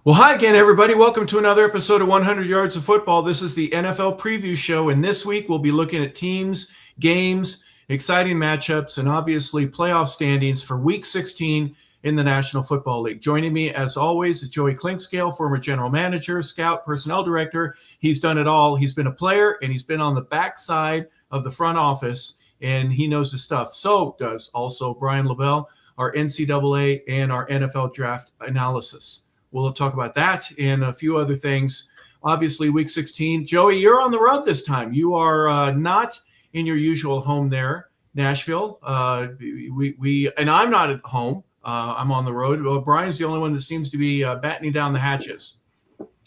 Well, hi again, everybody. Welcome to another episode of 100 Yards of Football. This is the NFL preview show, and this week we'll be looking at teams, games, exciting matchups, and obviously playoff standings for Week 16 in the National Football League. Joining me, as always, is Joey Clinkscales, former general manager, scout, personnel director. He's done it all. He's been a player, and he's been on the backside of the front office, and he knows his stuff. So does also Brian LeBel, our NCAA and our NFL draft analysis. We'll talk about that and a few other things. Obviously, Week 16. Joey, you're on the road this time. You are not in your usual home there, Nashville. And I'm not at home. I'm on the road. Well, Brian's the only one that seems to be battening down the hatches.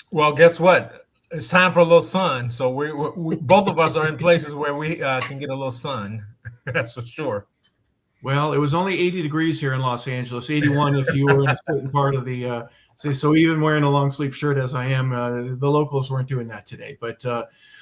Well, guess what? It's time for a little sun. So we both of us are in places where we can get a little sun. That's for sure. Well, it was only 80 degrees here in Los Angeles, 81 if you were in a certain part of the so even wearing a long sleeve shirt as I am, the locals weren't doing that today. But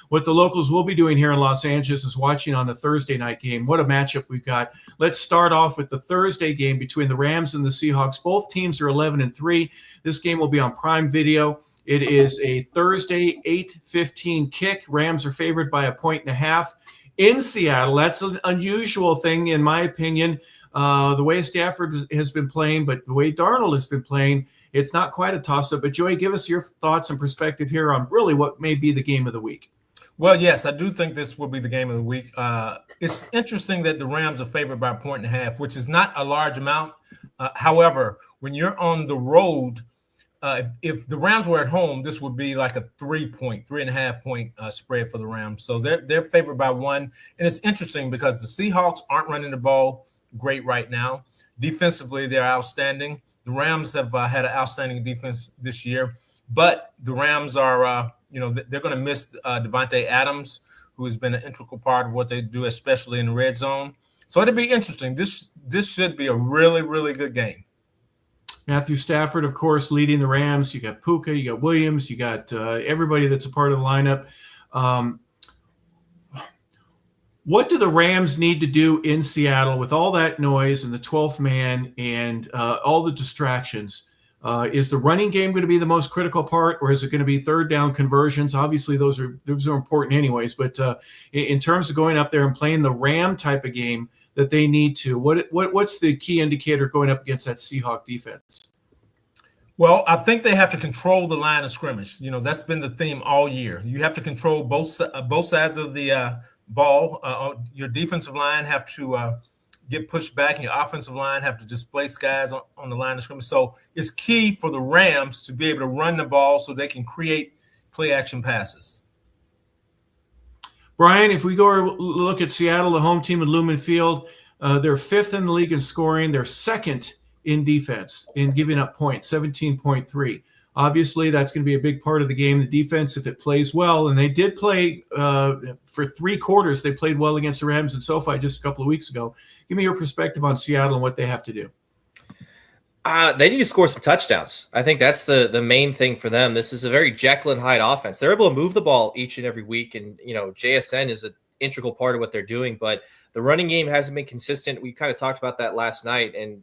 what the locals will be doing here in Los Angeles is watching on the Thursday night game. What a matchup we've got. Let's start off with the Thursday game between the Rams and the Seahawks. Both teams are 11-3. This game will be on Prime Video. It is a Thursday 8:15 kick. Rams are favored by 1.5 in Seattle. That's an unusual thing, in my opinion. The way Stafford has been playing, but the way Darnold has been playing, it's not quite a toss-up. But, Joey, give us your thoughts and perspective here on really what may be the game of the week. Well, yes, I do think this will be the game of the week. It's interesting that the Rams are favored by 1.5, which is not a large amount. However, when you're on the road, if the Rams were at home, this would be like a 3.5 point spread for the Rams. So they're favored by 1. And it's interesting because the Seahawks aren't running the ball great right now. Defensively, they're outstanding. The Rams have had an outstanding defense this year, but the Rams are, they're going to miss Devontae Adams, who has been an integral part of what they do, especially in the red zone. So it'll be interesting. This should be a really, really good game. Matthew Stafford, of course, leading the Rams. You got Puka, you got Williams, you got everybody that's a part of the lineup. What do the Rams need to do in Seattle with all that noise and the 12th man and all the distractions? Is the running game going to be the most critical part, or is it going to be third down conversions? Obviously, those are important anyways. But in terms of going up there and playing the Ram type of game that they need to, what's the key indicator going up against that Seahawk defense? Well, I think they have to control the line of scrimmage. That's been the theme all year. You have to control both sides of the ball. Your defensive line have to get pushed back, and your offensive line have to displace guys on the line of scrimmage. So it's key for the Rams to be able to run the ball so they can create play-action passes. Brian, if we go look at Seattle, the home team at Lumen Field, they're 5th in the league in scoring. They're 2nd in defense in giving up points, 17.3. Obviously, that's going to be a big part of the game, the defense, if it plays well. And they did play for 3 quarters. They played well against the Rams in SoFi just a couple of weeks ago. Give me your perspective on Seattle and what they have to do. They need to score some touchdowns. I think that's the main thing for them. This is a very Jekyll and Hyde offense. They're able to move the ball each and every week, and JSN is an integral part of what they're doing. But the running game hasn't been consistent. We kind of talked about that last night, and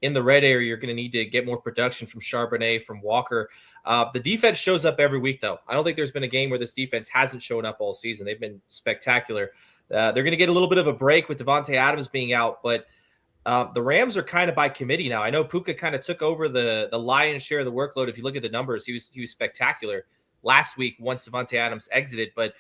in the red area, you're going to need to get more production from Charbonnet, from Walker. The defense shows up every week, though. I don't think there's been a game where this defense hasn't shown up all season. They've been spectacular. They're going to get a little bit of a break with Devontae Adams being out, but the Rams are kind of by committee now. I know Puka kind of took over the lion's share of the workload. If you look at the numbers, he was spectacular last week once Devontae Adams exited, but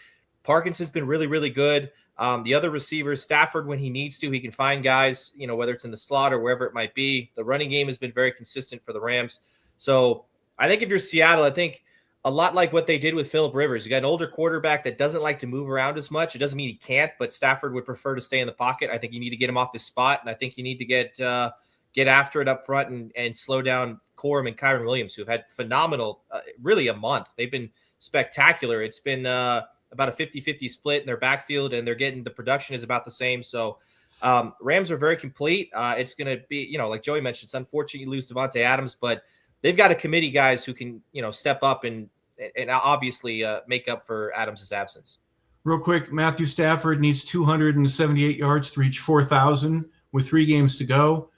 Parkinson's been really, really good. The other receivers, Stafford, when he needs to, he can find guys, whether it's in the slot or wherever it might be. The running game has been very consistent for the Rams. So I think if you're Seattle, I think a lot like what they did with Phillip Rivers. You got an older quarterback that doesn't like to move around as much. It doesn't mean he can't, but Stafford would prefer to stay in the pocket. I think you need to get him off his spot, and I think you need to get after it up front and slow down Corum and Kyron Williams, who have had phenomenal, really a month. They've been spectacular. It's been about a 50-50 split in their backfield, and they're getting the production is about the same. So Rams are very complete. It's going to be, like Joey mentioned, it's unfortunate you lose Devontae Adams, but they've got a committee guys who can, step up and obviously make up for Adams' absence. Real quick, Matthew Stafford needs 278 yards to reach 4,000 with 3 games to go.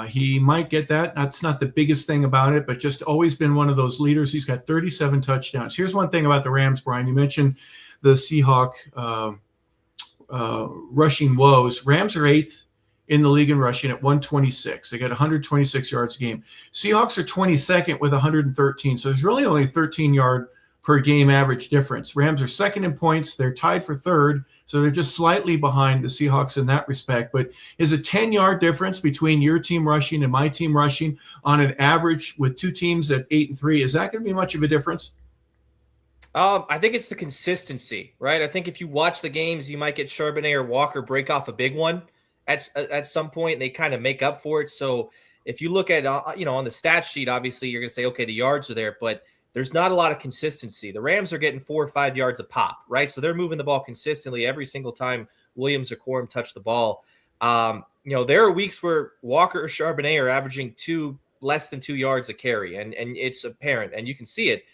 He might get that. That's not the biggest thing about it, but just always been one of those leaders. He's got 37 touchdowns. Here's one thing about the Rams, Brian. You mentioned the Seahawk rushing woes. Rams are 8th in the league in rushing at 126. They got 126 yards a game. Seahawks are 22nd with 113. So there's really only 13-yard per game average difference. Rams are 2nd in points. They're tied for 3rd. So they're just slightly behind the Seahawks in that respect. But is a 10-yard difference between your team rushing and my team rushing on an average with two teams at 8-3? Is that going to be much of a difference? I think it's the consistency, right? I think if you watch the games, you might get Charbonnet or Walker break off a big one at some point, and they kind of make up for it. So if you look at, on the stat sheet, obviously you're going to say, okay, the yards are there, but there's not a lot of consistency. The Rams are getting 4 or 5 yards a pop, right? So they're moving the ball consistently every single time Williams or Corum touch the ball. There are weeks where Walker or Charbonnet are averaging less than 2 yards a carry, and it's apparent, and you can see it.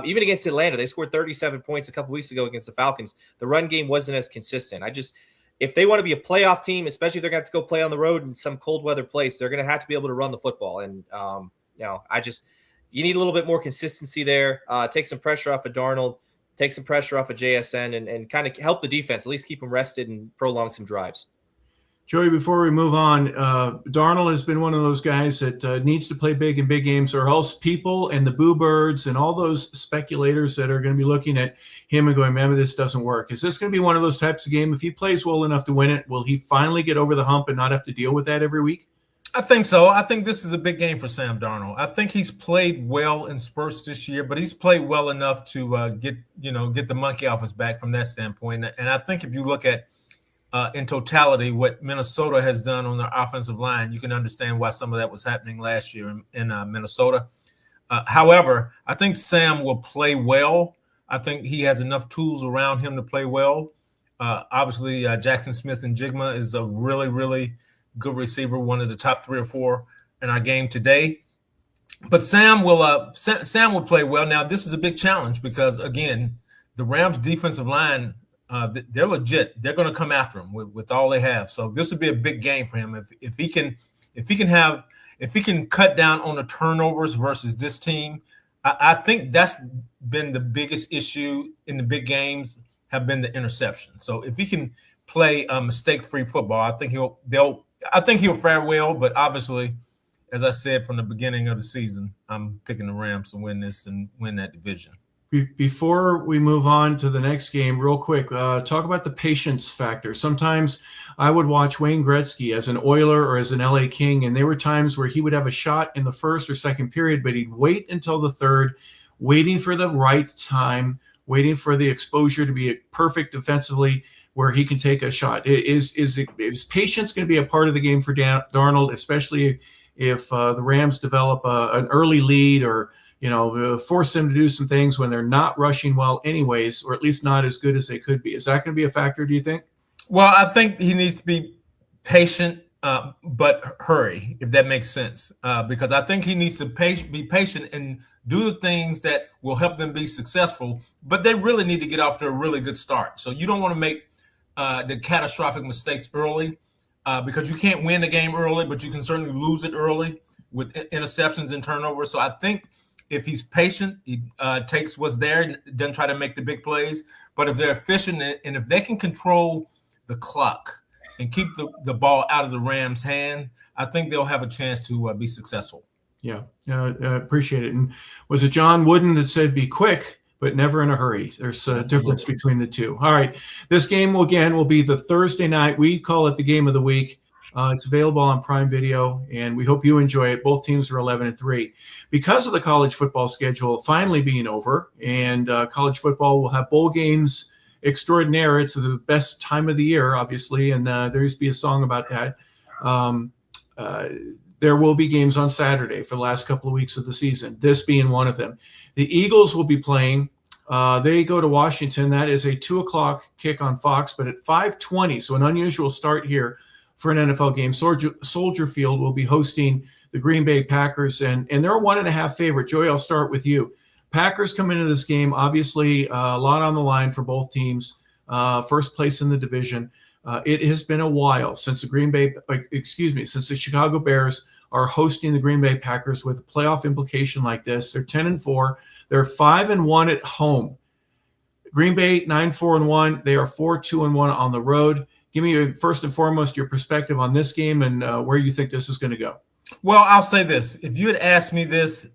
Even against Atlanta, they scored 37 points a couple weeks ago against the Falcons. The run game wasn't as consistent. If they want to be a playoff team, especially if they're going to have to go play on the road in some cold weather place, they're going to have to be able to run the football. And, you need a little bit more consistency there. Take some pressure off of Darnold, take some pressure off of JSN, and kind of help the defense, at least keep them rested and prolong some drives. Joey, before we move on, Darnold has been one of those guys that needs to play big in big games, or else people and the boo birds and all those speculators that are going to be looking at him and going, maybe this doesn't work. Is this going to be one of those types of games? If he plays well enough to win it, will he finally get over the hump and not have to deal with that every week? I think so. I think this is a big game for Sam Darnold. I think he's played well in spurts this year, but he's played well enough to get the monkey off his back from that standpoint. And I think if you look at in totality what Minnesota has done on their offensive line, you can understand why some of that was happening last year in Minnesota. However, I think Sam will play well. I think he has enough tools around him to play well. Obviously, Jackson Smith-Njigba is a really, really good receiver, one of the top 3 or 4 in our game today. But Sam will play well. Now, this is a big challenge because, again, the Rams' defensive line, they're legit. They're going to come after him with all they have. So this would be a big game for him if he can cut down on the turnovers versus this team. I think that's been the biggest issue in the big games, have been the interception. So if he can play a mistake-free football, I think he'll fare well. But obviously, as I said from the beginning of the season, I'm picking the Rams to win this and win that division. Before we move on to the next game, real quick, talk about the patience factor. Sometimes I would watch Wayne Gretzky as an Oiler or as an LA King, and there were times where he would have a shot in the first or second period, but he'd wait until the third, waiting for the right time, waiting for the exposure to be perfect defensively where he can take a shot. Is patience going to be a part of the game for Darnold, especially if the Rams develop an early lead or force them to do some things when they're not rushing well anyways, or at least not as good as they could be? Is that going to be a factor, do you think? Well, I think he needs to be patient, but hurry, if that makes sense. Because I think he needs to be patient and do the things that will help them be successful, but they really need to get off to a really good start. So you don't want to make the catastrophic mistakes early because you can't win the game early, but you can certainly lose it early with interceptions and turnovers. So I think if he's patient, he takes what's there and doesn't try to make the big plays. But if they're efficient and if they can control the clock and keep the ball out of the Rams' hand, I think they'll have a chance to be successful. Yeah, I appreciate it. And was it John Wooden that said be quick, but never in a hurry? There's a difference between the two. All right, this game will be the Thursday night. We call it the game of the week. It's available on Prime Video, and we hope you enjoy it. Both teams are 11-3. Because of the college football schedule finally being over, and college football will have bowl games extraordinaire. It's the best time of the year, obviously, and there used to be a song about that. There will be games on Saturday for the last couple of weeks of the season, this being one of them. The Eagles will be playing. They go to Washington. That is a 2 o'clock kick on Fox, but at 5:20, so an unusual start here for an NFL game. Soldier Field will be hosting the Green Bay Packers, and they're a 1.5 favorite. Joey, I'll start with you. Packers come into this game, obviously a lot on the line for both teams. First place in the division. It has been a while since since the Chicago Bears are hosting the Green Bay Packers with a playoff implication like this. They're 10-4. They're 5-1 at home. Green Bay 9-4-1. They are 4-2-1 on the road. Give me first and foremost your perspective on this game and where you think this is going to go. Well, I'll say this: if you had asked me this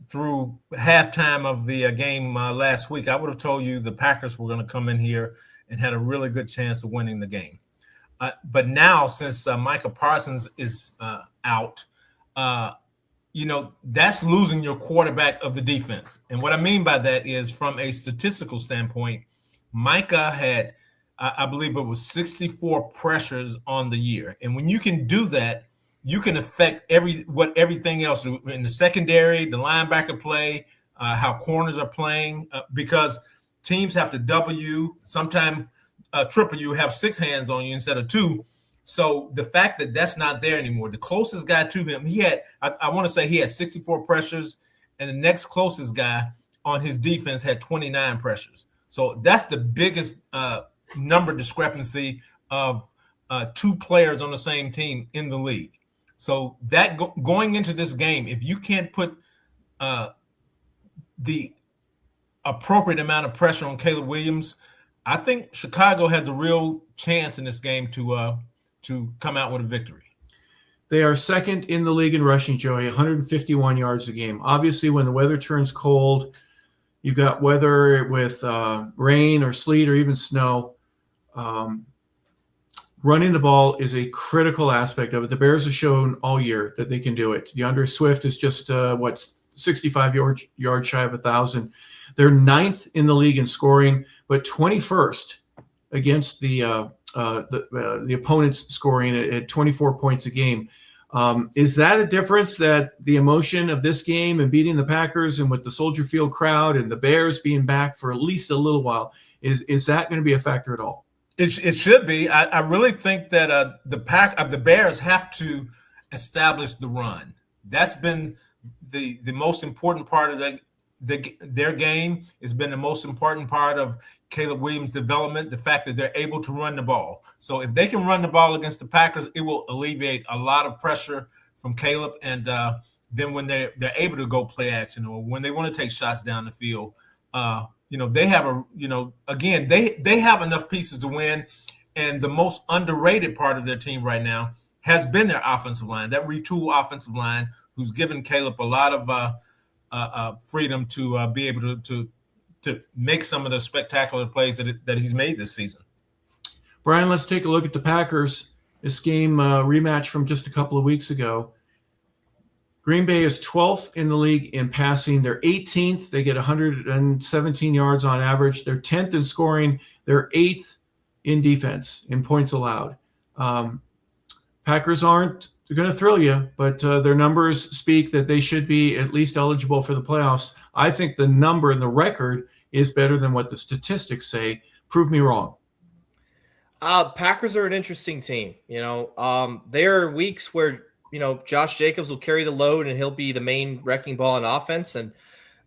through halftime of the game last week, I would have told you the Packers were going to come in here and had a really good chance of winning the game. But now, since Micah Parsons is out, that's losing your quarterback of the defense. And what I mean by that is, from a statistical standpoint, Micah had, I believe it was 64 pressures on the year. And when you can do that, you can affect everything else in the secondary, the linebacker play, how corners are playing, because teams have to double you, sometimes triple you, have 6 hands on you instead of 2. So the fact that that's not there anymore, the closest guy to him, I want to say he had 64 pressures, and the next closest guy on his defense had 29 pressures. So that's the biggest number discrepancy of 2 players on the same team in the league. So that going into this game, if you can't put the appropriate amount of pressure on Caleb Williams, I think Chicago has a real chance in this game to come out with a victory. They are second in the league in rushing, Joey, 151 yards a game. Obviously, when the weather turns cold, you've got weather with rain or sleet or even snow. Running the ball is a critical aspect of it. The Bears have shown all year that they can do it. DeAndre Swift is just 65 yards shy of 1,000. They're 9th in the league in scoring, but 21st against the opponent's scoring at 24 points a game. Is that a difference, that the emotion of this game and beating the Packers and with the Soldier Field crowd and the Bears being back for at least a little while, is that going to be a factor at all? It should be. I really think that the Bears have to establish the run. That's been the most important part of their game. It's been the most important part of Caleb Williams' development, the fact that they're able to run the ball. So if they can run the ball against the Packers, it will alleviate a lot of pressure from Caleb. And then when they're able to go play action, or when they want to take shots down the field, they have they have enough pieces to win. And the most underrated part of their team right now has been their offensive line, that retool offensive line, who's given Caleb a lot of freedom to be able to make some of the spectacular plays that he's made this season. Brian, let's take a look at the Packers. This game rematch from just a couple of weeks ago. Green Bay is 12th in the league in passing. They're 18th. They get 117 yards on average. They're 10th in scoring. They're 8th in defense, in points allowed. Packers aren't going to thrill you, but their numbers speak that they should be at least eligible for the playoffs. I think the number and the record is better than what the statistics say. Prove me wrong. Packers are an interesting team. There are weeks where, Josh Jacobs will carry the load and he'll be the main wrecking ball on offense. And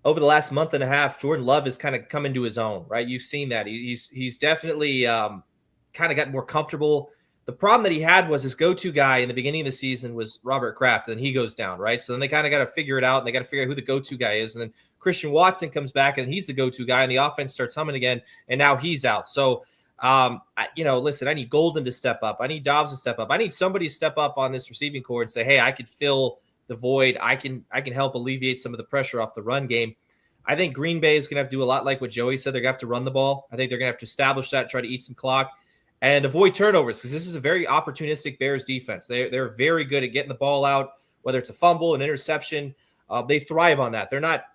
over the last month and a half, Jordan Love has kind of come into his own, right? You've seen that. He's definitely kind of gotten more comfortable. The problem that he had was his go-to guy in the beginning of the season was Robert Kraft, and he goes down, right? So then they kind of got to figure it out, and they got to figure out who the go-to guy is. And then Christian Watson comes back, and he's the go-to guy, and the offense starts humming again, and now he's out. So, listen, I need Golden to step up. I need Dobbs to step up. I need somebody to step up on this receiving core and say, hey, I could fill the void. I can help alleviate some of the pressure off the run game. I think Green Bay is going to have to do a lot like what Joey said. They're going to have to run the ball. I think they're going to have to establish that, try to eat some clock, and avoid turnovers, because this is a very opportunistic Bears defense. They're very good at getting the ball out, whether it's a fumble, an interception. They thrive on that. They're not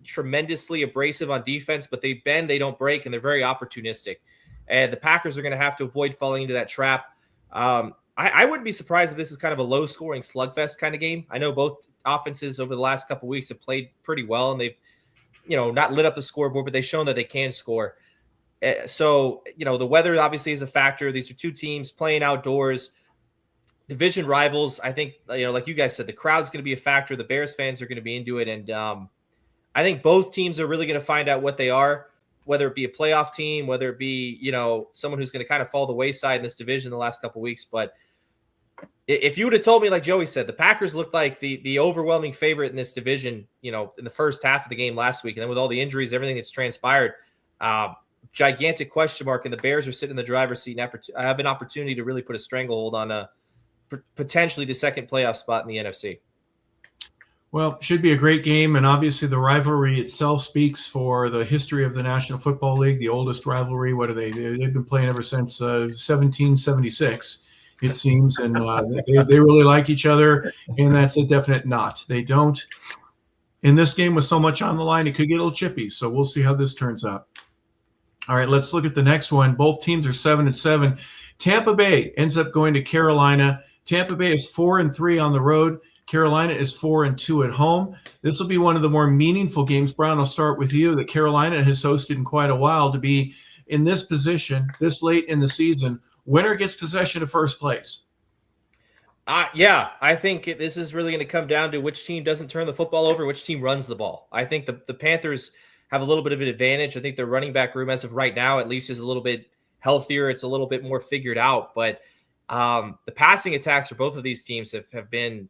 tremendously abrasive on defense, but they bend, they don't break, and they're very opportunistic. And the Packers are going to have to avoid falling into that trap. I wouldn't be surprised if this is kind of a low-scoring slugfest kind of game. I know both offenses over the last couple of weeks have played pretty well, and they've not lit up the scoreboard, but they've shown that they can score. So, the weather obviously is a factor. These are two teams playing outdoors, division rivals. I think, like you guys said, the crowd's going to be a factor. The Bears fans are going to be into it. And I think both teams are really going to find out what they are. whether it be a playoff team, whether it be, someone who's going to kind of fall the wayside in this division the last couple of weeks. But if you would have told me, like Joey said, the Packers looked like the overwhelming favorite in this division, in the first half of the game last week, and then with all the injuries, everything that's transpired, gigantic question mark, and the Bears are sitting in the driver's seat and have an opportunity to really put a stranglehold on potentially the second playoff spot in the NFC. Well, should be a great game, and obviously the rivalry itself speaks for the history of the National Football League, the oldest rivalry. What are they? They've been playing ever since 1776, it seems, and they really like each other, and that's a definite not. They don't. In this game with so much on the line, it could get a little chippy, so we'll see how this turns out. All right, let's look at the next one. Both teams are 7-7. Tampa Bay ends up going to Carolina. Tampa Bay is 4-3 on the road. Carolina is 4-2 at home. This will be one of the more meaningful games. Brian, I'll start with you, that Carolina has hosted in quite a while. To be in this position this late in the season, winner gets possession of first place. Yeah, I think this is really going to come down to which team doesn't turn the football over, which team runs the ball. I think the Panthers have a little bit of an advantage. I think their running back room, as of right now, at least is a little bit healthier. It's a little bit more figured out. But the passing attacks for both of these teams have been,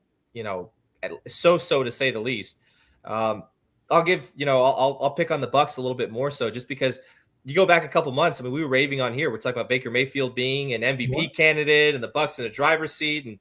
so to say the least. I'll give, I'll pick on the Bucs a little bit more so, just because you go back a couple months. I mean, we were raving on here. We're talking about Baker Mayfield being an MVP candidate and the Bucs in the driver's seat, and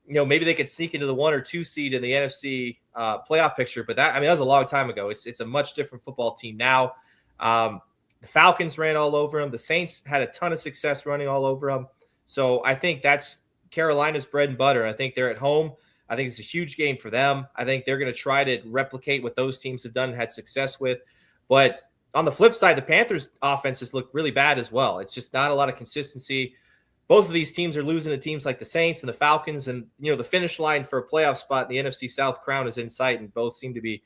maybe they could sneak into the 1 or 2 seed in the NFC playoff picture. But that was a long time ago. It's a much different football team now. The Falcons ran all over them. The Saints had a ton of success running all over them. So I think that's Carolina's bread and butter. I think they're at home. I think it's a huge game for them. I think they're going to try to replicate what those teams have done and had success with. But on the flip side, the Panthers' offenses look really bad as well. It's just not a lot of consistency. Both of these teams are losing to teams like the Saints and the Falcons, and the finish line for a playoff spot in the NFC South crown is in sight, and both seem to be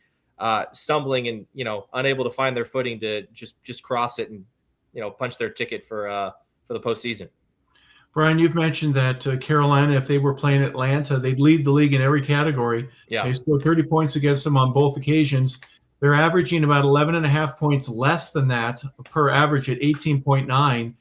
stumbling and unable to find their footing to just cross it and punch their ticket for the postseason. Brian, you've mentioned that Carolina, if they were playing Atlanta, they'd lead the league in every category. Yeah. They scored 30 points against them on both occasions. They're averaging about 11.5 points less than that per average at 18.9.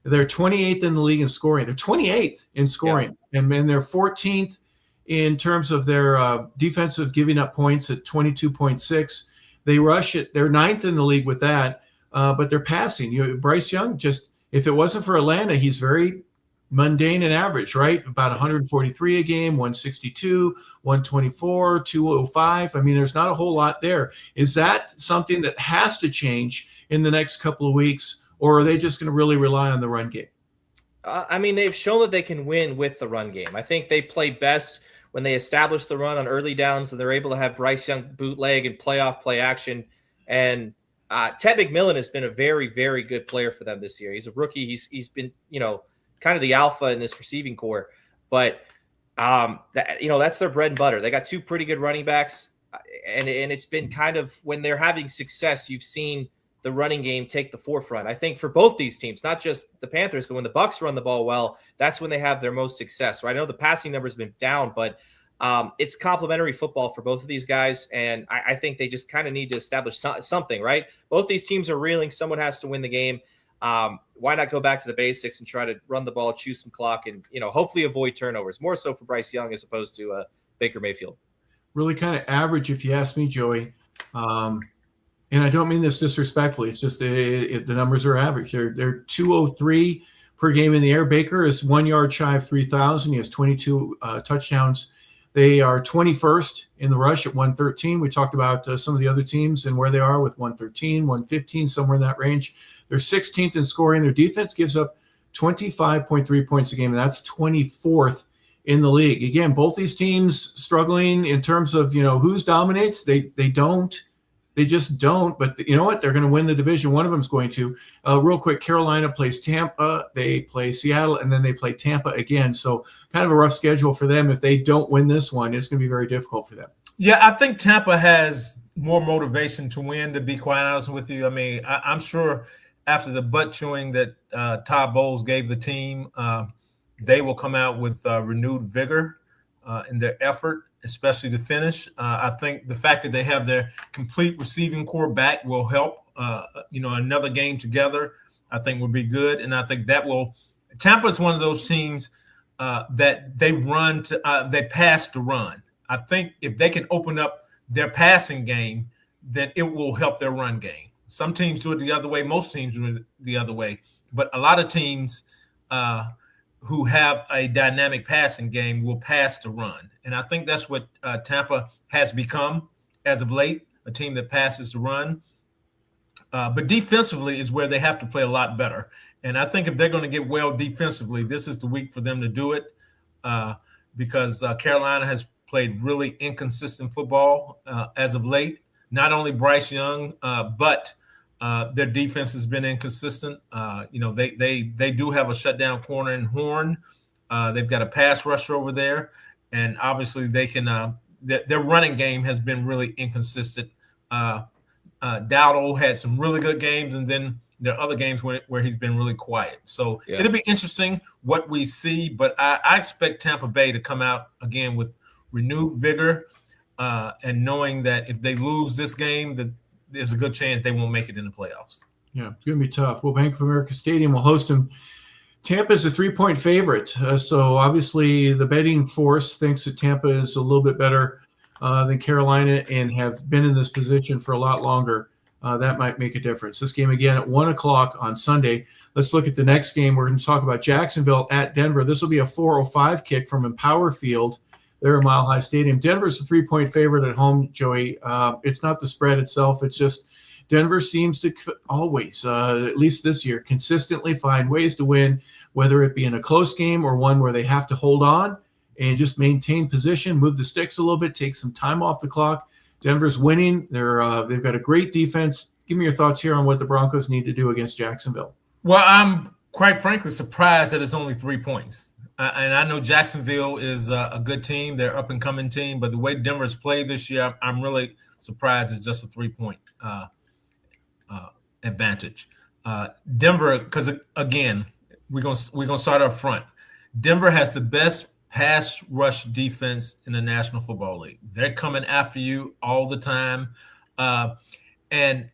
They're 28th in the league in scoring. They're 28th in scoring. Yeah. And then they're 14th in terms of their defensive giving up points at 22.6. They rush it. They're 9th in the league with that, but they're passing. Bryce Young, just if it wasn't for Atlanta, he's very mundane and average, right? About 143 a game, 162, 124, 205. I mean, there's not a whole lot there. Is that something that has to change in the next couple of weeks? Or are they just going to really rely on the run game? They've shown that they can win with the run game. I think they play best when they establish the run on early downs, and they're able to have Bryce Young bootleg and playoff play action. And Ted McMillan has been a very, very good player for them this year. He's a rookie. He's been, kind of the alpha in this receiving core. But, that's their bread and butter. They got 2 pretty good running backs, and it's been kind of, when they're having success, you've seen the running game take the forefront. I think for both these teams, not just the Panthers, but when the Bucs run the ball well, that's when they have their most success. Right? I know the passing numbers have been down, but it's complementary football for both of these guys, and I think they just kind of need to establish something, right? Both these teams are reeling. Someone has to win the game. Why not go back to the basics and try to run the ball, chew some clock, and hopefully avoid turnovers, more so for Bryce Young as opposed to Baker Mayfield. Really kind of average, if you ask me, Joey. And I don't mean this disrespectfully. It's just the numbers are average. They're 203 per game in the air. Baker is 1 yard shy of 3,000. He has 22 touchdowns. They are 21st in the rush at 113. We talked about some of the other teams and where they are with 113, 115, somewhere in that range. They're 16th in scoring. Their defense gives up 25.3 points a game, and that's 24th in the league. Again, both these teams struggling in terms of, who dominates. They don't. They just don't. But you know what? They're going to win the division. One of them is going to. Real quick, Carolina plays Tampa. They play Seattle, and then they play Tampa again. So kind of a rough schedule for them. If they don't win this one, it's going to be very difficult for them. Yeah, I think Tampa has more motivation to win, to be quite honest with you. I mean, I'm sure after the butt chewing that Todd Bowles gave the team, they will come out with renewed vigor. in their effort, especially to finish. I think the fact that they have their complete receiving core back will help. Another game together, I think, would be good, and I think that will. Tampa is one of those teams that they pass to run. I think if they can open up their passing game, then it will help their run game. Some teams do it the other way. Most teams do it the other way. But a lot of teams who have a dynamic passing game will pass to run. And I think that's what Tampa has become as of late, a team that passes to run. But defensively is where they have to play a lot better. And I think if they're going to get well defensively, this is the week for them to do it because Carolina has played really inconsistent football as of late. Not only Bryce Young, but their defense has been inconsistent. They do have a shutdown corner in Horn. They've got a pass rusher over there, and obviously they can. Their running game has been really inconsistent. Dowdle had some really good games, and then there are other games where he's been really quiet. So It'll be interesting what we see, but I expect Tampa Bay to come out again with renewed vigor and knowing that if they lose this game, that there's a good chance they won't make it in the playoffs. Yeah, it's going to be tough. Well, Bank of America Stadium will host them. Tampa is a 3-point favorite. So obviously the betting force thinks that Tampa is a little bit better than Carolina and have been in this position for a lot longer. That might make a difference. This game again at 1:00 on Sunday. Let's look at the next game. We're going to talk about Jacksonville at Denver. This will be a 4:05 kick from Empower Field. They're a Mile High Stadium. Denver's a 3-point favorite at home, Joey. It's not the spread itself. It's just Denver seems to always, at least this year, consistently find ways to win, whether it be in a close game or one where they have to hold on and just maintain position, move the sticks a little bit, take some time off the clock. Denver's winning. They've got a great defense. Give me your thoughts here on what the Broncos need to do against Jacksonville. Well, I'm quite frankly surprised that it's only 3 points. And I know Jacksonville is a good team. They're up and coming team. But the way Denver's played this year, I'm really surprised it's just a 3-point advantage. Denver, because again, we're gonna start up front. Denver has the best pass rush defense in the National Football League. They're coming after you all the time. And,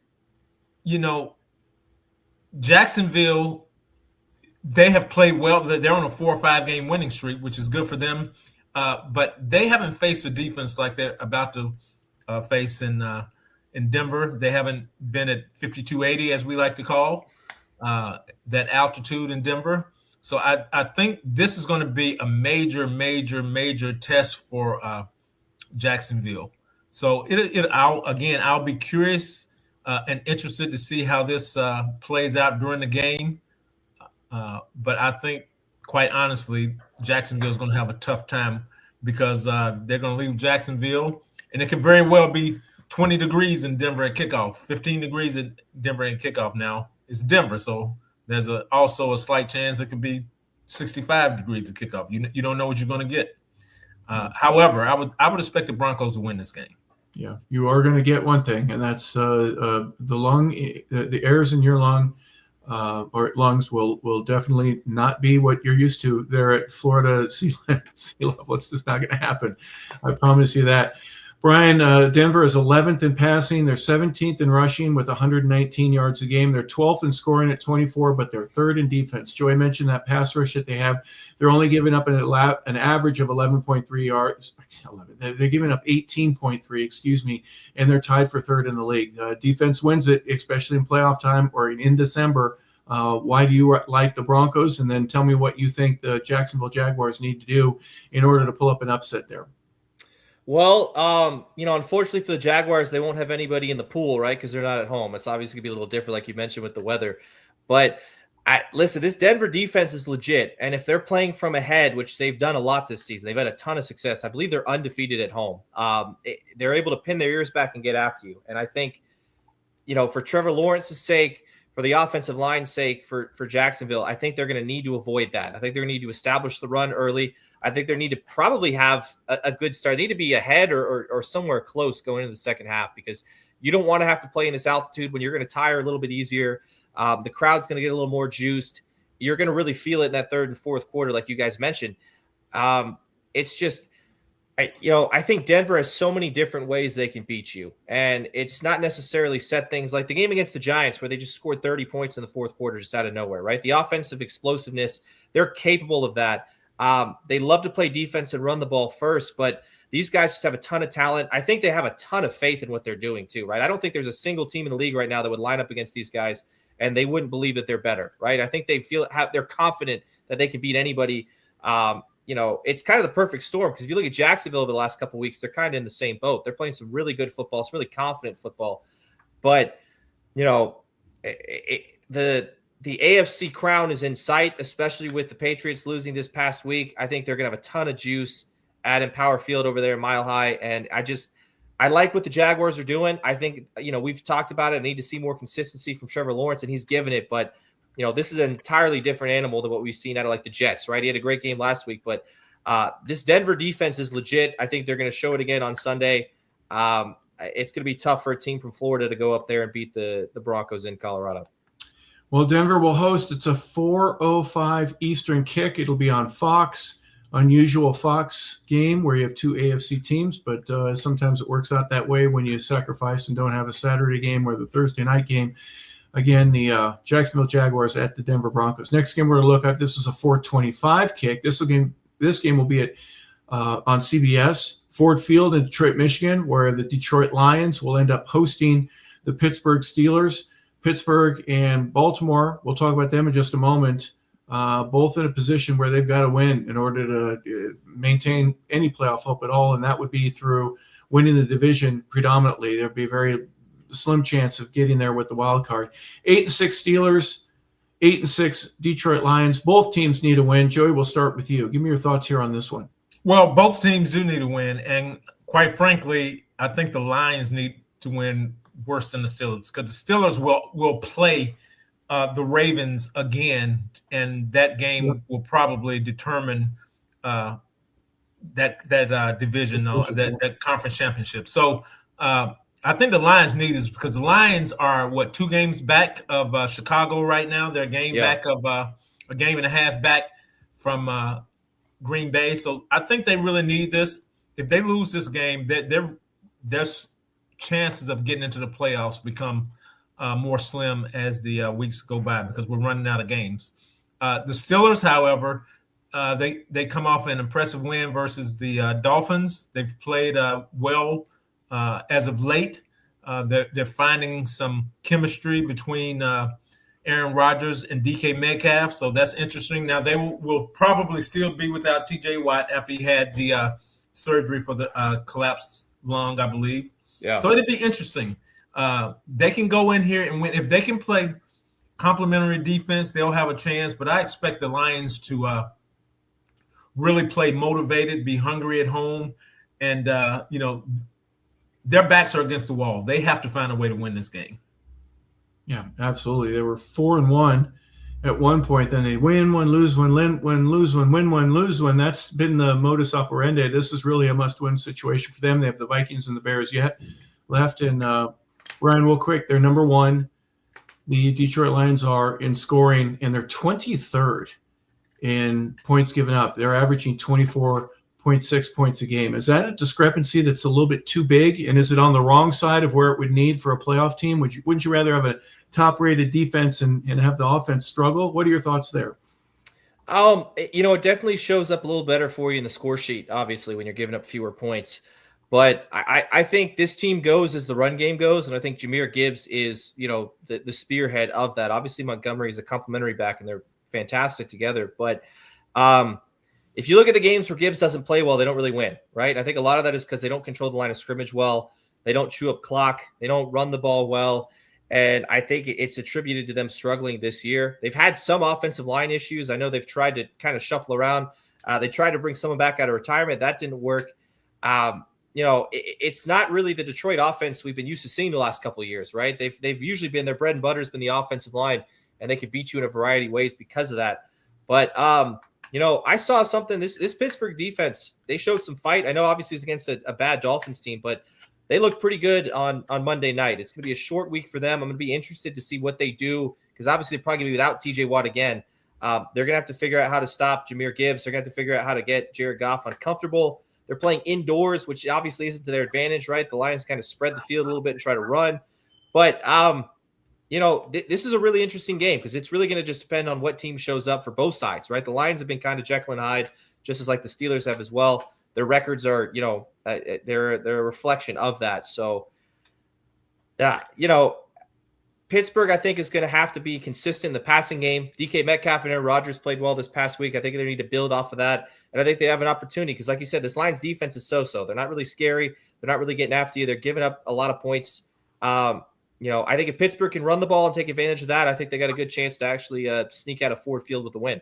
Jacksonville, they have played well. They're on a 4 or 5 game winning streak, which is good for them. But they haven't faced a defense like they're about to face in Denver. They haven't been at 5280, as we like to call, that altitude in Denver. So I think this is going to be a major test for Jacksonville. So I'll be curious and interested to see how this plays out during the game. But I think, quite honestly, Jacksonville is going to have a tough time because they're going to leave Jacksonville, and it could very well be 20 degrees in Denver at kickoff, 15 degrees in Denver at kickoff. Now it's Denver, so there's also a slight chance it could be 65 degrees at kickoff. You don't know what you're going to get. However, I would expect the Broncos to win this game. Yeah, you are going to get one thing, and that's the airs in your lung or lungs will definitely not be what you're used to there at Florida sea level. It's just not going to happen. I promise you that. Brian, Denver is 11th in passing. They're 17th in rushing with 119 yards a game. They're 12th in scoring at 24, but they're 3rd in defense. Joey mentioned that pass rush that they have. They're only giving up an average of 11.3 yards. They're giving up 18.3, and they're tied for 3rd in the league. Defense wins it, especially in playoff time or in December. Why do you like the Broncos? And then tell me what you think the Jacksonville Jaguars need to do in order to pull up an upset there. Well, unfortunately for the Jaguars, they won't have anybody in the pool, right? Because they're not at home. It's obviously going to be a little different, like you mentioned, with the weather. But listen, this Denver defense is legit. And if they're playing from ahead, which they've done a lot this season, they've had a ton of success. I believe they're undefeated at home. They're able to pin their ears back and get after you. And I think, for Trevor Lawrence's sake, for the offensive line's sake, for Jacksonville, I think they're going to need to avoid that. I think they're going to need to establish the run early. I think they need to probably have a good start. They need to be ahead or somewhere close going into the second half because you don't want to have to play in this altitude when you're going to tire a little bit easier. The crowd's going to get a little more juiced. You're going to really feel it in that 3rd and 4th quarter, like you guys mentioned. It's just I think Denver has so many different ways they can beat you. And it's not necessarily set things like the game against the Giants where they just scored 30 points in the fourth quarter just out of nowhere, right? The offensive explosiveness, they're capable of that. They love to play defense and run the ball first, but these guys just have a ton of talent. I think they have a ton of faith in what they're doing too, right? I don't think there's a single team in the league right now that would line up against these guys and they wouldn't believe that they're better, right? I think they're confident that they can beat anybody. It's kind of the perfect storm because if you look at Jacksonville over the last couple of weeks, they're kind of in the same boat. They're playing some really good football, some really confident football. But, the AFC crown is in sight, especially with the Patriots losing this past week. I think they're going to have a ton of juice at Empower Field over there in Mile High. And I like what the Jaguars are doing. I think, we've talked about it. I need to see more consistency from Trevor Lawrence, and he's given it. But, this is an entirely different animal than what we've seen out of like the Jets, right? He had a great game last week, but this Denver defense is legit. I think they're going to show it again on Sunday. It's going to be tough for a team from Florida to go up there and beat the Broncos in Colorado. Well, Denver will host. It's a 4:05 Eastern kick. It'll be on Fox, unusual Fox game where you have two AFC teams, but sometimes it works out that way when you sacrifice and don't have a Saturday game or the Thursday night game. Again, the Jacksonville Jaguars at the Denver Broncos. Next game we're going to look at, this is a 4:25 kick. This game will be at on CBS, Ford Field in Detroit, Michigan, where the Detroit Lions will end up hosting the Pittsburgh Steelers. Pittsburgh and Baltimore, we'll talk about them in just a moment, both in a position where they've got to win in order to maintain any playoff hope at all, and that would be through winning the division predominantly. There'd be a very slim chance of getting there with the wild card. 8-6 Steelers, 8-6 Detroit Lions. Both teams need a win. Joey, we'll start with you. Give me your thoughts here on this one. Well, both teams do need a win, and quite frankly, I think the Lions need to win worse than the Steelers because the Steelers will play the Ravens again, and that game will probably determine that division, that conference championship. So I think the Lions need this because the Lions are 2 games back of Chicago right now. They're a game back of a game and a half back from Green Bay. So I think they really need this. If they lose this game, there's chances of getting into the playoffs become more slim as the weeks go by because we're running out of games. The Steelers, however, they come off an impressive win versus the Dolphins. They've played well as of late. They're finding some chemistry between Aaron Rodgers and DK Metcalf, so that's interesting. Now, they will probably still be without T.J. Watt after he had the surgery for the collapsed lung, I believe. Yeah. So it'd be interesting. They can go in here and win. If they can play complementary defense, they'll have a chance. But I expect the Lions to really play motivated, be hungry at home. And, their backs are against the wall. They have to find a way to win this game. Yeah, absolutely. They were 4-1 at one point. Then they win one, lose one, lose one, win one, lose one. That's been the modus operandi. This is really a must-win situation for them. They have the Vikings and the Bears yet left. And Ryan, real quick, they're number 1. The Detroit Lions are in scoring, and they're 23rd in points given up. They're averaging 24.6 points a game. Is that a discrepancy that's a little bit too big? And is it on the wrong side of where it would need for a playoff team? Wouldn't you rather have a top-rated defense and have the offense struggle? What are your thoughts there? It definitely shows up a little better for you in the score sheet, obviously, when you're giving up fewer points. But I think this team goes as the run game goes, and I think Jahmyr Gibbs is, the spearhead of that. Obviously, Montgomery is a complimentary back, and they're fantastic together. But if you look at the games where Gibbs doesn't play well, they don't really win, right? I think a lot of that is because they don't control the line of scrimmage well. They don't chew up clock. They don't run the ball well. And I think it's attributed to them struggling this year. They've had some offensive line issues. I know they've tried to kind of shuffle around. They tried to bring someone back out of retirement. That didn't work. It's not really the Detroit offense we've been used to seeing the last couple of years, right? They've usually been, their bread and butter has been the offensive line, and they could beat you in a variety of ways because of that. But, I saw something, this Pittsburgh defense, they showed some fight. I know obviously it's against a bad Dolphins team, but they looked pretty good on Monday night. It's going to be a short week for them. I'm going to be interested to see what they do because obviously they're probably going to be without T.J. Watt again. They're going to have to figure out how to stop Jahmyr Gibbs. They're going to have to figure out how to get Jared Goff uncomfortable. They're playing indoors, which obviously isn't to their advantage, right? The Lions kind of spread the field a little bit and try to run. But, this is a really interesting game because it's really going to just depend on what team shows up for both sides, right? The Lions have been kind of Jekyll and Hyde, just as like the Steelers have as well. Their records are, they're a reflection of that. So, Pittsburgh, I think, is going to have to be consistent in the passing game. DK Metcalf and Aaron Rodgers played well this past week. I think they need to build off of that. And I think they have an opportunity because, like you said, this Lions defense is so-so. They're not really scary. They're not really getting after you. They're giving up a lot of points. I think if Pittsburgh can run the ball and take advantage of that, I think they got a good chance to actually sneak out of Ford Field with a win.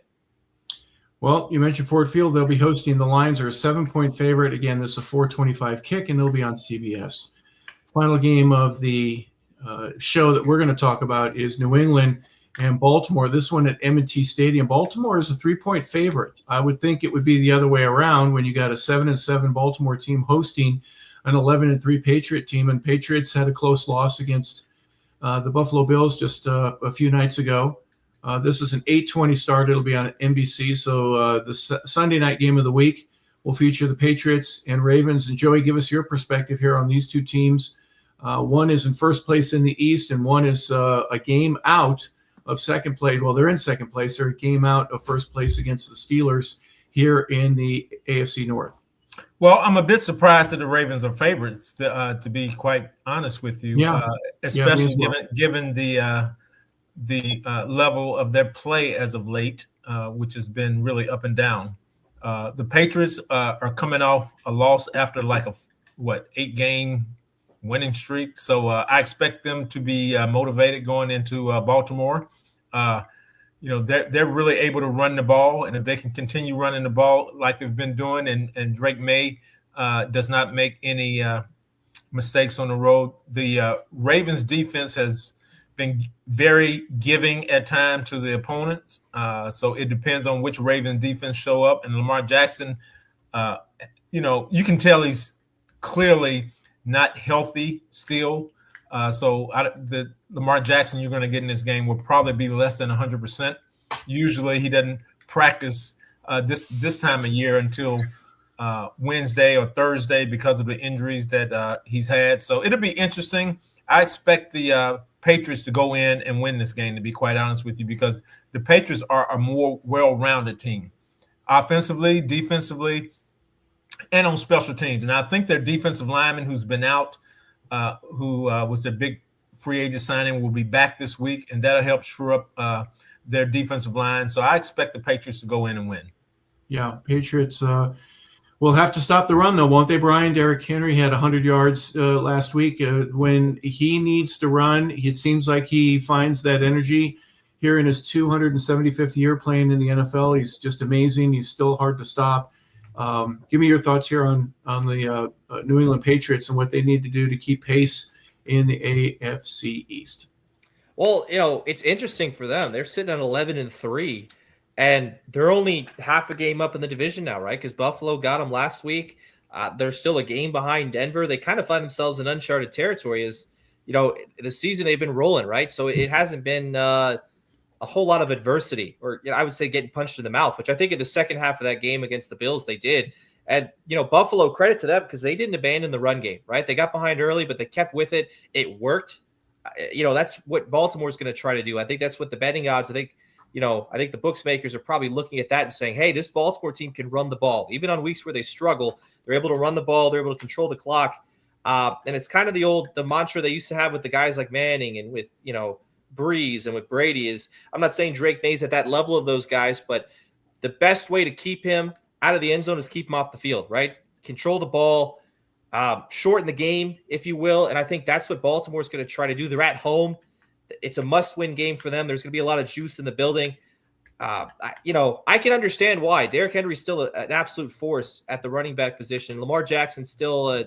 Well, you mentioned Ford Field. They'll be hosting the Lions are a 7-point favorite. Again, this is a 425 kick, and they'll be on CBS. Final game of the show that we're going to talk about is New England and Baltimore. This one at M&T Stadium. Baltimore is a 3-point favorite. I would think it would be the other way around when you got a 7-7 Baltimore team hosting an 11-3 Patriot team, and Patriots had a close loss against the Buffalo Bills just a few nights ago. This is an 8:20 start. It'll be on NBC. So the Sunday night game of the week will feature the Patriots and Ravens. And Joey, give us your perspective here on these two teams. One is in first place in the East, and one is a game out of second place. Well, they're in second place. They're a game out of first place against the Steelers here in the AFC North. Well, I'm a bit surprised that the Ravens are favorites, to be quite honest with you. Yeah. Especially given the level of their play as of late, which has been really up and down. The Patriots are coming off a loss after 8-game winning streak. So I expect them to be motivated going into Baltimore. They're really able to run the ball, and if they can continue running the ball like they've been doing, and Drake May does not make any mistakes on the road, the Ravens defense has been very giving at times to the opponents. So it depends on which Ravens defense show up. And Lamar Jackson, you can tell he's clearly not healthy still. The Lamar Jackson you're going to get in this game will probably be less than 100%. Usually he doesn't practice this time of year until Wednesday or Thursday because of the injuries that he's had. So it'll be interesting. I expect the Patriots to go in and win this game, to be quite honest with you, because the Patriots are a more well-rounded team, offensively, defensively, and on special teams. And I think their defensive lineman who's been out, who was their big free agent signing, will be back this week, and that'll help shore up their defensive line. So I expect the Patriots to go in and win. Yeah, Patriots will have to stop the run, though, won't they, Brian? Derrick Henry had 100 yards last week. When he needs to run, it seems like he finds that energy here in his 275th year playing in the NFL. He's just amazing. He's still hard to stop. Give me your thoughts here on the New England Patriots and what they need to do to keep pace in the AFC East. Well, it's interesting for them. They're sitting at 11-3, and they're only half a game up in the division now, right? Because Buffalo got them last week. They're still a game behind Denver. They kind of find themselves in uncharted territory. As the season they've been rolling, right? So it hasn't been a whole lot of adversity, or I would say getting punched in the mouth, which I think in the second half of that game against the Bills they did. And Buffalo, credit to them because they didn't abandon the run game, right? They got behind early, but they kept with it. It worked. That's what Baltimore's going to try to do. I think that's what the betting odds. I think the bookmakers are probably looking at that and saying, hey, this Baltimore team can run the ball. Even on weeks where they struggle, they're able to run the ball. They're able to control the clock. And it's kind of the mantra they used to have with the guys like Manning and with, Breeze and with Brady is, I'm not saying Drake May's at that level of those guys, but the best way to keep him out of the end zone is keep him off the field, right? Control the ball, shorten the game, if you will. And I think that's what Baltimore's going to try to do. They're at home. It's a must-win game for them. There's going to be a lot of juice in the building. I can understand why. Derrick Henry's still an absolute force at the running back position. Lamar Jackson's still a,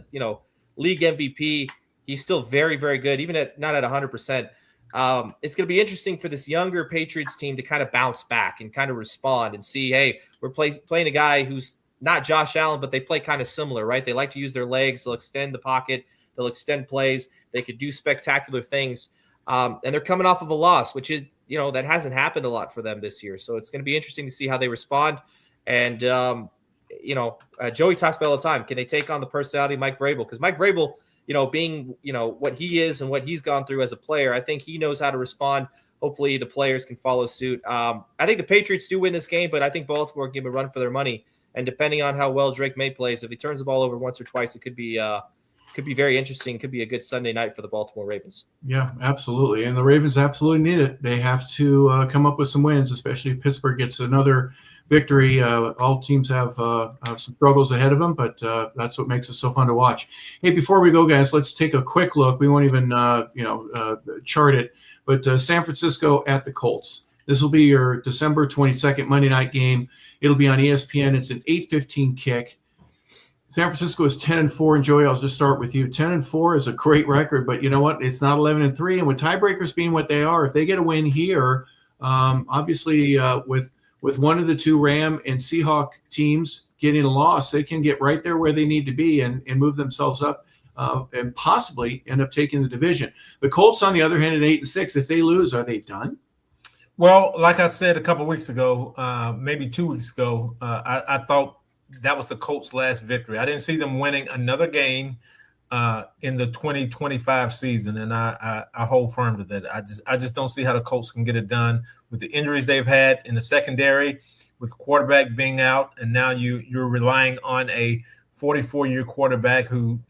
league MVP. He's still very, very good, even not at 100%. It's going to be interesting for this younger Patriots team to kind of bounce back and kind of respond and see, hey, we're playing a guy who's not Josh Allen, but they play kind of similar, right? They like to use their legs. They'll extend the pocket. They'll extend plays. They could do spectacular things. And they're coming off of a loss, which is, that hasn't happened a lot for them this year. So it's going to be interesting to see how they respond. And Joey talks about all the time. Can they take on the personality of Mike Vrabel? Because Mike Vrabel, being, what he is and what he's gone through as a player, I think he knows how to respond. Hopefully the players can follow suit. I think the Patriots do win this game, but I think Baltimore give a run for their money. And depending on how well Drake May plays, if he turns the ball over once or twice, it could be very interesting. Could be a good Sunday night for the Baltimore Ravens. Yeah, absolutely. And the Ravens absolutely need it. They have to come up with some wins, especially if Pittsburgh gets another victory. All teams have some struggles ahead of them, but that's what makes it so fun to watch. Hey, before we go, guys, let's take a quick look. We won't even chart it, but San Francisco at the Colts. This will be your December 22nd Monday night game. It'll be on ESPN. It's an 8:15 kick. San Francisco is 10-4, and Joey, I'll just start with you. 10-4 is a great record, but you know what? It's not 11-3, and with tiebreakers being what they are, if they get a win here, obviously with one of the two Ram and Seahawk teams getting a loss, they can get right there where they need to be and move themselves up and possibly end up taking the division. The Colts, on the other hand, at 8-6, if they lose, are they done? Well, like I said a couple of weeks ago, maybe 2 weeks ago, I thought that was the Colts' last victory. I didn't see them winning another game in the 2025 season, and I hold firm to that. I just don't see how the Colts can get it done with the injuries they've had in the secondary, with the quarterback being out, and now you're relying on a 44-year quarterback who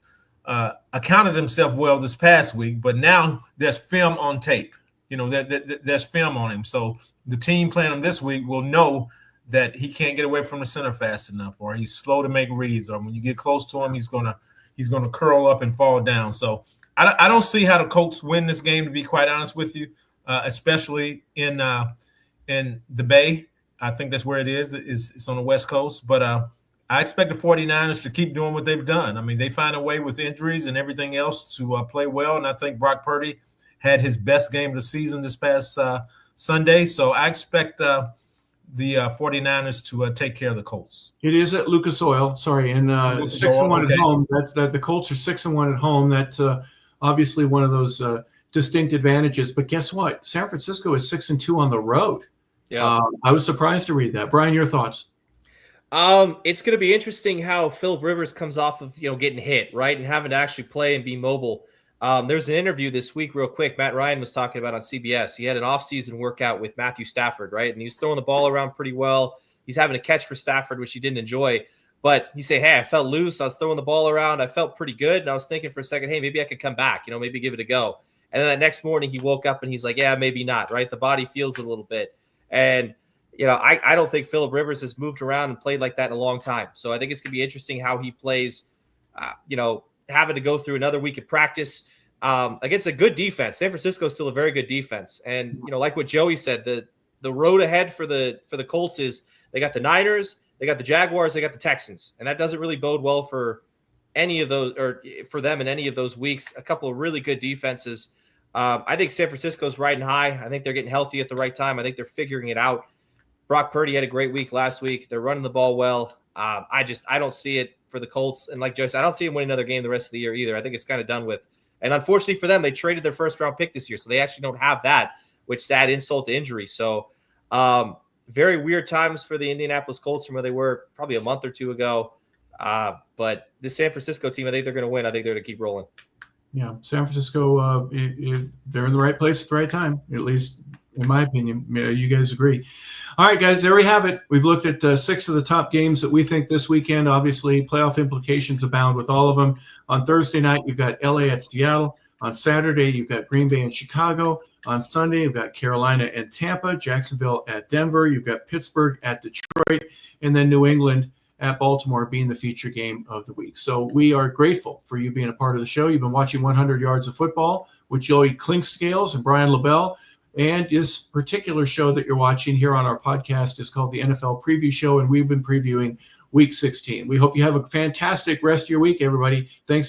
accounted himself well this past week, but now there's film on tape. There's film on him, so the team playing him this week will know that he can't get away from the center fast enough, or he's slow to make reads, or when you get close to him, he's gonna curl up and fall down. So I don't see how the Colts win this game, to be quite honest with you, especially in the Bay. I think that's where it is. It's on the West Coast, but I expect the 49ers to keep doing what they've done. I mean, they find a way with injuries and everything else to play well, and I think Brock Purdy had his best game of the season this past Sunday. So I expect the 49ers to take care of the Colts. It is at Lucas Oil, sorry, and 6-1 at home. That the Colts are 6-1 at home. That's obviously one of those distinct advantages. But guess what? San Francisco is 6-2 on the road. Yeah, I was surprised to read that. Brian, your thoughts? It's going to be interesting how Philip Rivers comes off of getting hit, right, and having to actually play and be mobile. There's an interview this week, real quick. Matt Ryan was talking about on CBS. He had an offseason workout with Matthew Stafford, right? And he was throwing the ball around pretty well. He's having a catch for Stafford, which he didn't enjoy. But he said, hey, I felt loose. I was throwing the ball around. I felt pretty good. And I was thinking for a second, hey, maybe I could come back, maybe give it a go. And then that next morning he woke up and he's like, yeah, maybe not, right? The body feels it a little bit. And, I don't think Philip Rivers has moved around and played like that in a long time. So I think it's going to be interesting how he plays, having to go through another week of practice against a good defense. San Francisco is still a very good defense. And, like what Joey said, the road ahead for the Colts is they got the Niners, they got the Jaguars, they got the Texans. And that doesn't really bode well for any of those, or for them in any of those weeks. A couple of really good defenses. I think San Francisco's riding high. I think they're getting healthy at the right time. I think they're figuring it out. Brock Purdy had a great week last week. They're running the ball well. I don't see it for the Colts. And like Joe said, I don't see them winning another game the rest of the year either. I think it's kind of done with. And unfortunately for them, they traded their first-round pick this year, so they actually don't have that, which add insult to injury. So very weird times for the Indianapolis Colts from where they were probably a month or two ago. But this San Francisco team, I think they're going to win. I think they're going to keep rolling. Yeah, San Francisco, they're in the right place at the right time, at least in my opinion. You guys agree. All right, guys, there we have it. We've looked at 6 of the top games that we think this weekend. Obviously, playoff implications abound with all of them. On Thursday night, you've got LA at Seattle. On Saturday, you've got Green Bay and Chicago. On Sunday, you've got Carolina and Tampa, Jacksonville at Denver. You've got Pittsburgh at Detroit, and then New England at Baltimore being the feature game of the week. So we are grateful for you being a part of the show. You've been watching 100 Yards of Football with Joey Clinkscales and Brian LeBel. And this particular show that you're watching here on our podcast is called the NFL Preview Show, and we've been previewing Week 16. We hope you have a fantastic rest of your week, everybody. Thanks.